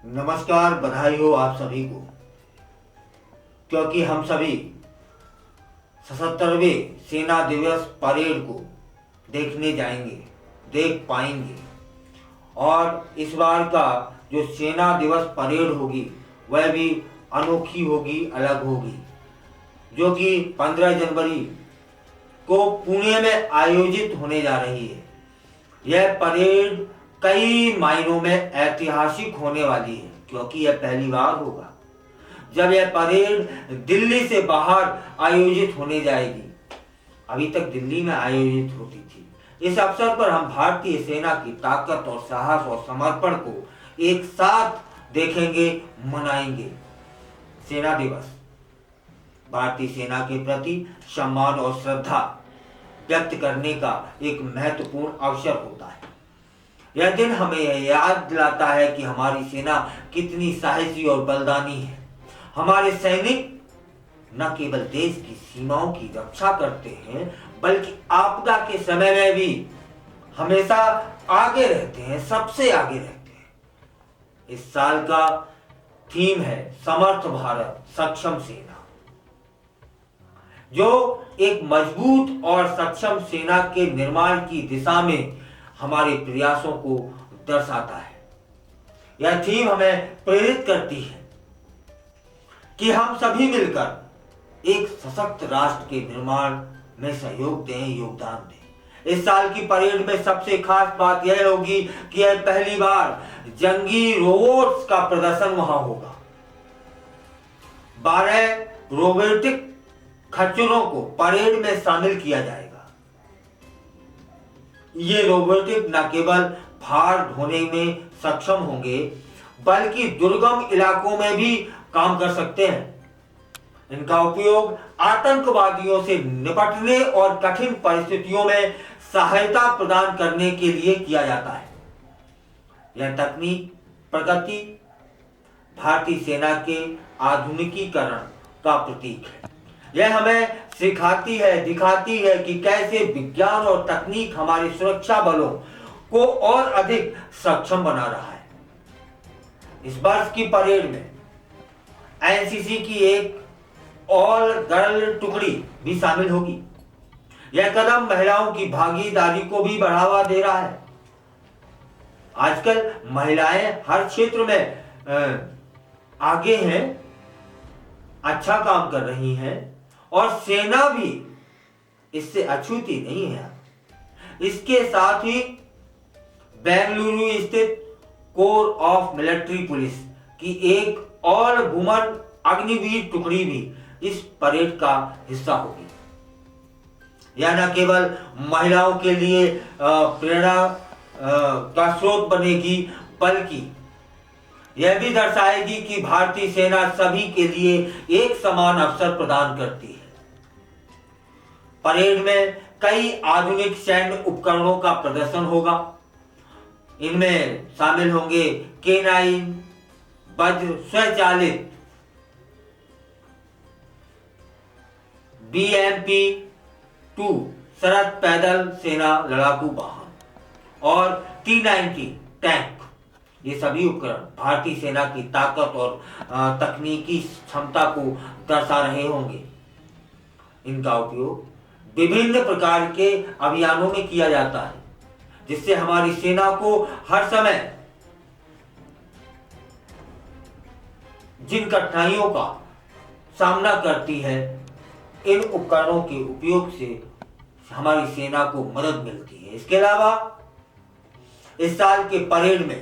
नमस्कार, बधाई हो आप सभी को, क्योंकि हम सभी 77वें सेना दिवस परेड को देखने जाएंगे, देख पाएंगे। और इस बार का जो सेना दिवस परेड होगी वह भी अनोखी होगी, अलग होगी, जो कि 15 जनवरी को पुणे में आयोजित होने जा रही है। यह परेड कई मायनों में ऐतिहासिक होने वाली है, क्योंकि यह पहली बार होगा जब यह परेड दिल्ली से बाहर आयोजित होने जाएगी। अभी तक दिल्ली में आयोजित होती थी। इस अवसर पर हम भारतीय सेना की ताकत और साहस और समर्पण को एक साथ देखेंगे, मनाएंगे। सेना दिवस भारतीय सेना के प्रति सम्मान और श्रद्धा व्यक्त करने का एक महत्वपूर्ण अवसर होता है। यह दिन हमें यह याद दिलाता है कि हमारी सेना कितनी साहसी और बलिदानी है। हमारे सैनिक न केवल देश की सीमाओं की रक्षा करते हैं, बल्कि आपदा के समय में भी हमेशा आगे रहते हैं, सबसे आगे रहते हैं। इस साल का थीम है समर्थ भारत, सक्षम सेना, जो एक मजबूत और सक्षम सेना के निर्माण की दिशा में हमारे प्रयासों को दर्शाता है। यह थीम हमें प्रेरित करती है कि हम सभी मिलकर एक सशक्त राष्ट्र के निर्माण में सहयोग दें, योगदान दें। इस साल की परेड में सबसे खास बात यह होगी कि यह पहली बार जंगी रोबोट्स का प्रदर्शन वहां होगा। 12 रोबोटिक खच्चरों को परेड में शामिल किया जाएगा। ये रोबोटिक न केवल भार ढोने में सक्षम होंगे, बल्कि दुर्गम इलाकों में भी काम कर सकते हैं। इनका उपयोग आतंकवादियों से निपटने और कठिन परिस्थितियों में सहायता प्रदान करने के लिए किया जाता है। यह तकनीक प्रगति भारतीय सेना के आधुनिकीकरण का प्रतीक है। यह हमें सिखाती है, दिखाती है कि कैसे विज्ञान और तकनीक हमारे सुरक्षा बलों को और अधिक सक्षम बना रहा है। इस वर्ष की परेड में एनसीसी की एक ऑल गर्ल टुकड़ी भी शामिल होगी। यह कदम महिलाओं की भागीदारी को भी बढ़ावा दे रहा है। आजकल महिलाएं हर क्षेत्र में आगे हैं, अच्छा काम कर रही हैं, और सेना भी इससे अछूती नहीं है। इसके साथ ही बेंगलुरु स्थित कोर ऑफ मिलिट्री पुलिस की एक ऑल वुमन अग्निवीर टुकड़ी भी इस परेड का हिस्सा होगी। यह न केवल महिलाओं के लिए प्रेरणा का स्रोत बनेगी, बल्कि यह भी दर्शाएगी कि भारतीय सेना सभी के लिए एक समान अवसर प्रदान करती है। परेड में कई आधुनिक सैन्य उपकरणों का प्रदर्शन होगा। इनमें शामिल होंगे K9 वज्र स्वचालित BMP-2 शरद पैदल सेना लड़ाकू वाहन और T-90 टैंक। ये सभी उपकरण भारतीय सेना की ताकत और तकनीकी क्षमता को दर्शा रहे होंगे। इनका उपयोग विभिन्न प्रकार के अभियानों में किया जाता है, जिससे हमारी सेना को हर समय जिन कठिनाइयों का सामना करती है, इन उपकरणों के उपयोग से हमारी सेना को मदद मिलती है। इसके अलावा इस साल के परेड में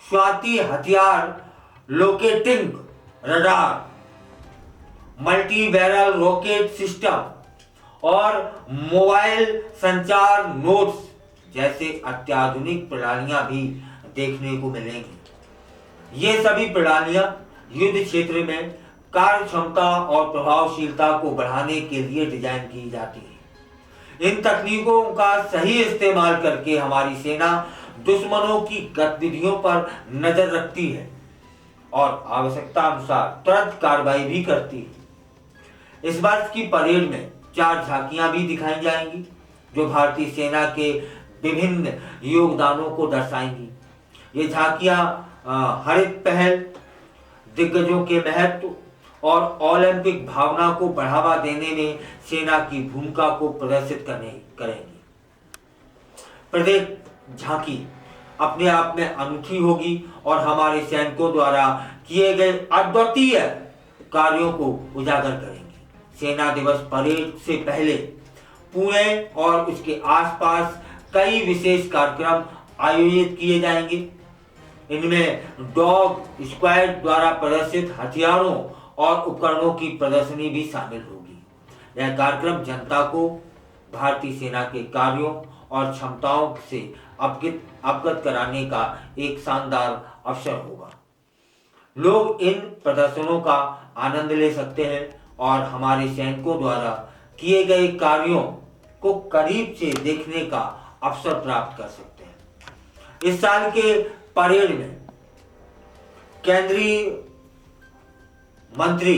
स्वाति हथियार, locating radar, multi barrel rocket system और मोबाइल संचार नोड्स जैसे अत्याधुनिक प्रणालियां भी देखने को मिलेंगी। ये सभी प्रणालियां युद्ध क्षेत्र में कार्य क्षमता और प्रभावशीलता को बढ़ाने के लिए डिजाइन की जाती है। इन तकनीकों का सही इस्तेमाल करके हमारी सेना दुश्मनों की गतिविधियों पर नजर रखती है और आवश्यकता अनुसार तुरंत कार्रवाई भी करती है। इस वर्ष की परेड में 4 झांकियां भी दिखाई जाएंगी, जो भारतीय सेना के विभिन्न योगदानों को दर्शाएंगी। ये झांकियां हरित पहल, दिग्गजों के महत्व और ओलंपिक भावना को बढ़ावा देने में सेना की भूमिका को प्रदर्शित करेंगी। प्रत्येक झांकी अपने आप में अनूठी होगी और हमारे सैनिकों द्वारा किए गए अद्वितीय कार्यों को उजागर करेंगी। सेना दिवस परेड से पहले पुणे और उसके आसपास कई विशेष कार्यक्रम आयोजित किए जाएंगे। इनमें डॉग स्क्वाड द्वारा प्रदर्शित हथियारों और उपकरणों की प्रदर्शनी भी शामिल होगी। यह कार्यक्रम जनता को भारतीय सेना के कार्यों और क्षमताओं से अवगत कराने का एक शानदार अवसर होगा। लोग इन प्रदर्शनों का आनंद ले सकते हैं और हमारे सैनिकों द्वारा किए गए कार्यों को करीब से देखने का अवसर प्राप्त कर सकते हैं। इस साल के परेड में केंद्रीय मंत्री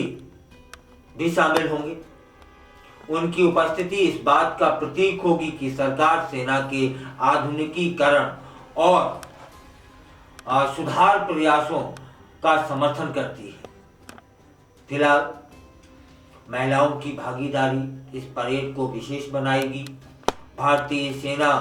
भी शामिल होंगे। उनकी उपस्थिति इस बात का प्रतीक होगी कि सरकार सेना के आधुनिकीकरण और सुधार प्रयासों का समर्थन करती है। फिलहाल महिलाओं की भागीदारी इस परेड को विशेष बनाएगी। भारतीय सेना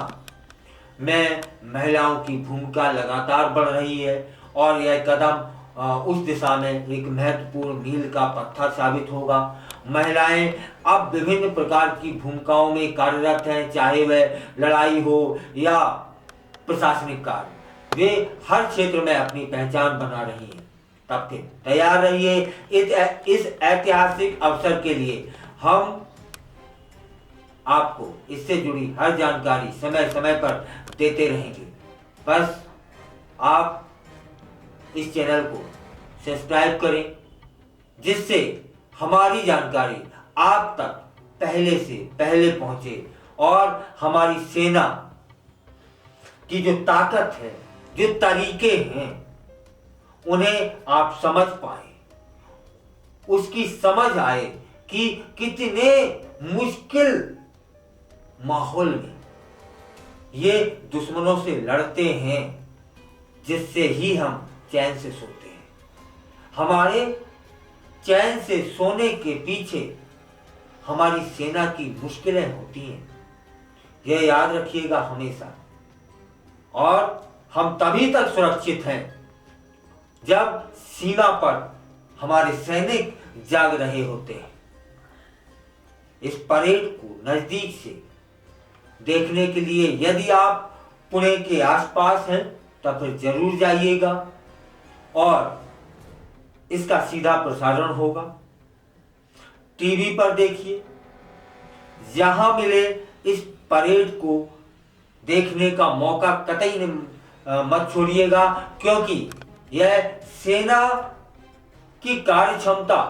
में महिलाओं की भूमिका लगातार बढ़ रही है और यह कदम उस दिशा में एक महत्वपूर्ण मील का पत्थर साबित होगा। महिलाएं अब विभिन्न प्रकार की भूमिकाओं में कार्यरत हैं, चाहे वह लड़ाई हो या प्रशासनिक कार्य। वे हर क्षेत्र में अपनी पहचान बना रही हैं। तब फिर तैयार रहिए इस ऐतिहासिक अवसर के लिए। हम आपको इससे जुड़ी हर जानकारी समय समय पर देते रहेंगे। बस आप इस चैनल को सब्सक्राइब करें, जिससे हमारी जानकारी आप तक पहले से पहले पहुंचे और हमारी सेना की जो ताकत है, जो तरीके हैं, उन्हें आप समझ पाए, उसकी समझ आए कि कितने मुश्किल माहौल में ये दुश्मनों से लड़ते हैं, जिससे ही हम चैन से सोते हैं। हमारे चैन से सोने के पीछे हमारी सेना की मुश्किलें होती हैं, यह याद रखिएगा हमेशा। और हम तभी तक सुरक्षित हैं जब सीमा पर हमारे सैनिक जाग रहे होते हैं। इस परेड को नजदीक से देखने के लिए यदि आप पुणे के आसपास हैं तो फिर जरूर जाइएगा और इसका सीधा प्रसारण होगा। टीवी पर देखिए, जहां मिले इस परेड को देखने का मौका कतई मत छोड़िएगा, क्योंकि यह सेना की कार्य क्षमता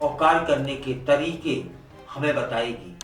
और कार्य करने के तरीके हमें बताएगी।